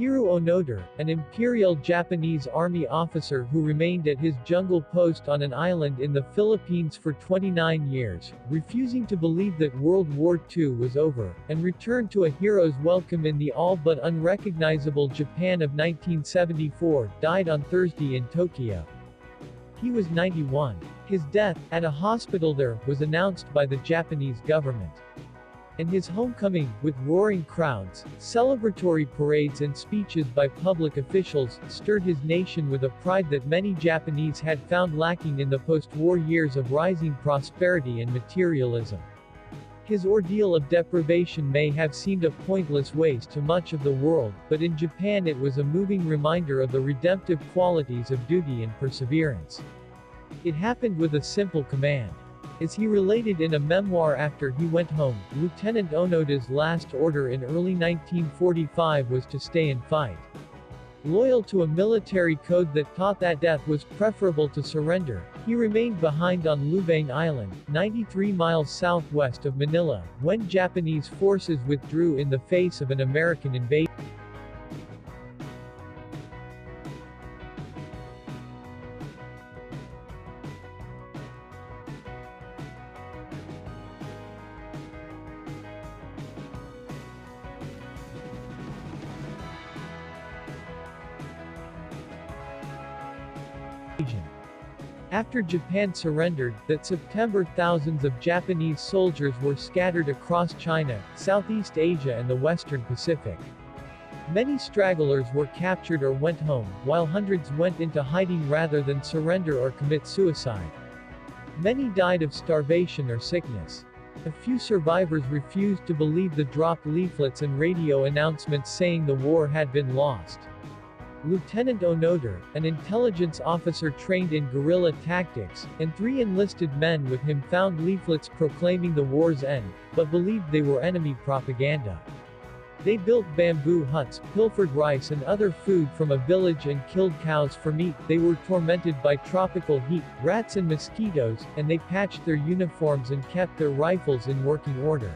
Hiroo Onoda, an Imperial Japanese Army officer who remained at his jungle post on an island in the Philippines for 29 years, refusing to believe that World War II was over, and returned to a hero's welcome in the all but unrecognizable Japan of 1974, died on Thursday in Tokyo. He was 91. His death, at a hospital there, was announced by the Japanese government. And his homecoming, with roaring crowds, celebratory parades and speeches by public officials, stirred his nation with a pride that many Japanese had found lacking in the post-war years of rising prosperity and materialism. His ordeal of deprivation may have seemed a pointless waste to much of the world, but in Japan it was a moving reminder of the redemptive qualities of duty and perseverance. It happened with a simple command. As he related in a memoir after he went home, Lieutenant Onoda's last order in early 1945 was to stay and fight. Loyal to a military code that taught that death was preferable to surrender, he remained behind on Lubang Island, 93 miles southwest of Manila, when Japanese forces withdrew in the face of an American invasion. After Japan surrendered, that September thousands of Japanese soldiers were scattered across China, Southeast Asia and the Western Pacific. Many stragglers were captured or went home, while hundreds went into hiding rather than surrender or commit suicide. Many died of starvation or sickness. A few survivors refused to believe the dropped leaflets and radio announcements saying the war had been lost. Lieutenant Onoda, an intelligence officer trained in guerrilla tactics, and 3 enlisted men with him found leaflets proclaiming the war's end, but believed they were enemy propaganda. They built bamboo huts, pilfered rice and other food from a village and killed cows for meat. They were tormented by tropical heat, rats and mosquitoes, and they patched their uniforms and kept their rifles in working order.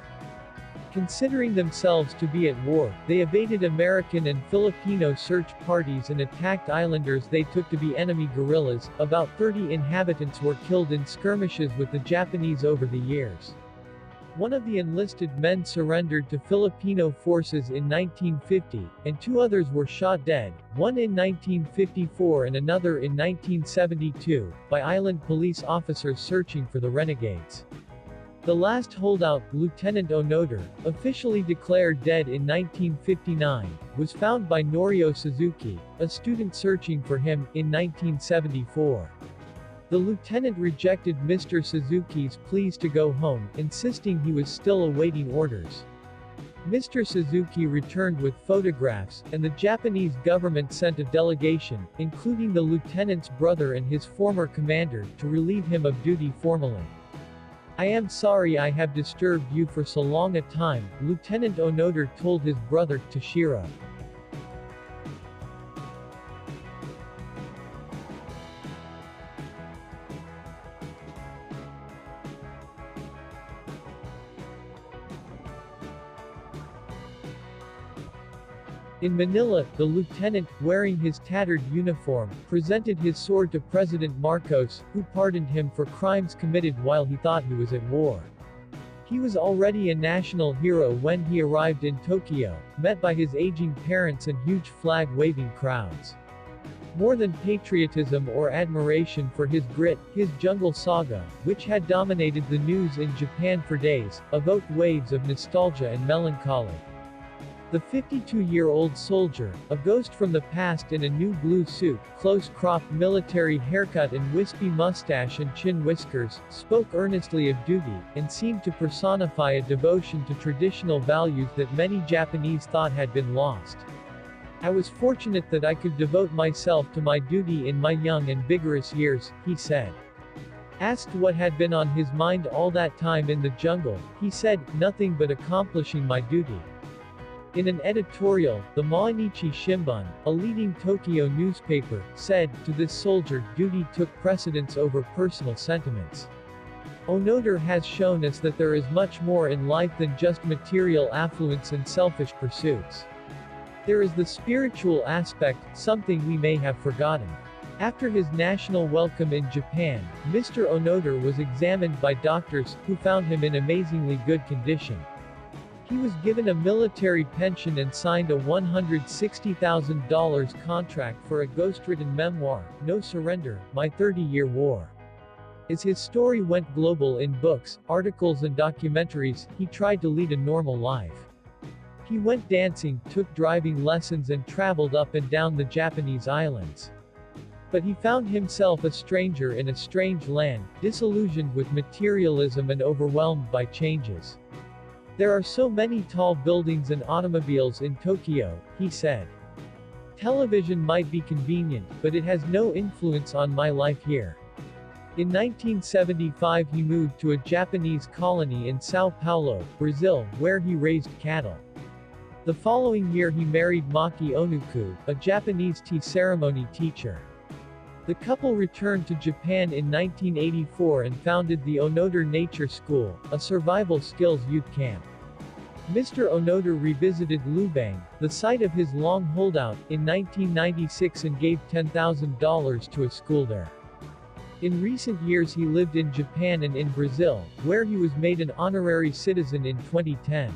Considering themselves to be at war, they evaded American and Filipino search parties and attacked islanders they took to be enemy guerrillas. About 30 inhabitants were killed in skirmishes with the Japanese over the years. One of the enlisted men surrendered to Filipino forces in 1950, and 2 others were shot dead, one in 1954 and another in 1972, by island police officers searching for the renegades. The last holdout, Lieutenant Onoda, officially declared dead in 1959, was found by Norio Suzuki, a student searching for him, in 1974. The lieutenant rejected Mr. Suzuki's pleas to go home, insisting he was still awaiting orders. Mr. Suzuki returned with photographs, and the Japanese government sent a delegation, including the lieutenant's brother and his former commander, to relieve him of duty formally. "I am sorry I have disturbed you for so long a time," Lieutenant Onoda told his brother, Toshiro. In Manila, the lieutenant, wearing his tattered uniform, presented his sword to President Marcos, who pardoned him for crimes committed while he thought he was at war. He was already a national hero when he arrived in Tokyo, met by his aging parents and huge flag-waving crowds. More than patriotism or admiration for his grit, his jungle saga, which had dominated the news in Japan for days, evoked waves of nostalgia and melancholy. The 52-year-old soldier, a ghost from the past in a new blue suit, close-cropped military haircut and wispy mustache and chin whiskers, spoke earnestly of duty, and seemed to personify a devotion to traditional values that many Japanese thought had been lost. "I was fortunate that I could devote myself to my duty in my young and vigorous years," he said. Asked what had been on his mind all that time in the jungle, he said, "Nothing but accomplishing my duty." In an editorial, the Mainichi Shimbun, a leading Tokyo newspaper, said, "To this soldier, duty took precedence over personal sentiments." Onoda has shown us that there is much more in life than just material affluence and selfish pursuits. There is the spiritual aspect, something we may have forgotten. After his national welcome in Japan, Mr. Onoda was examined by doctors, who found him in amazingly good condition. He was given a military pension and signed a $160,000 contract for a ghostwritten memoir, No Surrender, My 30-Year War. As his story went global in books, articles and documentaries, he tried to lead a normal life. He went dancing, took driving lessons and traveled up and down the Japanese islands. But he found himself a stranger in a strange land, disillusioned with materialism and overwhelmed by changes. There are so many tall buildings and automobiles in Tokyo, he said. Television might be convenient, but it has no influence on my life here. In 1975 he moved to a Japanese colony in São Paulo, Brazil, where he raised cattle. The following year he married Maki Onuku, a Japanese tea ceremony teacher. The couple returned to Japan in 1984 and founded the Onoda Nature School, a survival skills youth camp. Mr. Onoda revisited Lubang, the site of his long holdout, in 1996 and gave $10,000 to a school there. In recent years he lived in Japan and in Brazil, where he was made an honorary citizen in 2010.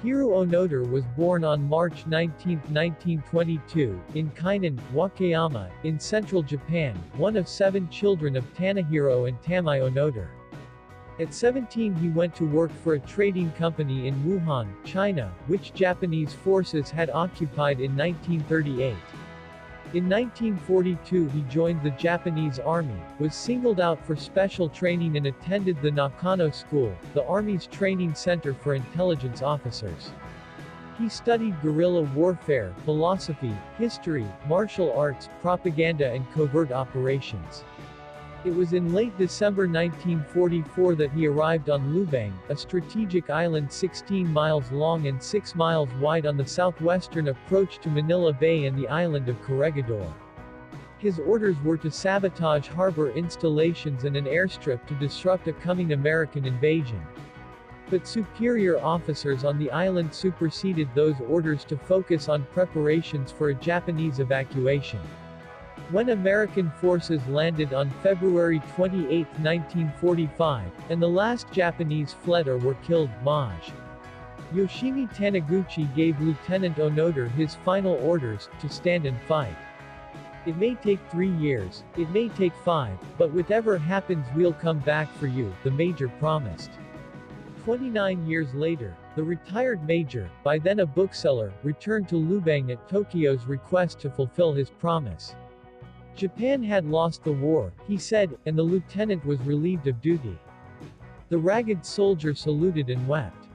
Hiroo Onoda was born on March 19, 1922, in Kainan, Wakayama, in central Japan, one of 7 children of Tanahiro and Tamai Onoda. At 17 he went to work for a trading company in Wuhan, China, which Japanese forces had occupied in 1938. In 1942 he joined the Japanese Army, was singled out for special training and attended the Nakano School, the Army's training center for intelligence officers. He studied guerrilla warfare, philosophy, history, martial arts, propaganda and covert operations. It was in late December 1944 that he arrived on Lubang, a strategic island 16 miles long and 6 miles wide on the southwestern approach to Manila Bay and the island of Corregidor. His orders were to sabotage harbor installations and an airstrip to disrupt a coming American invasion. But superior officers on the island superseded those orders to focus on preparations for a Japanese evacuation. When American forces landed on February 28, 1945, and the last Japanese fled or were killed, Maj. Yoshimi Taniguchi gave Lieutenant Onoda his final orders, to stand and fight. It may take 3 years, it may take 5, but whatever happens we'll come back for you, the major promised. 29 years later, the retired major, by then a bookseller, returned to Lubang at Tokyo's request to fulfill his promise. Japan had lost the war, he said, and the lieutenant was relieved of duty. The ragged soldier saluted and wept.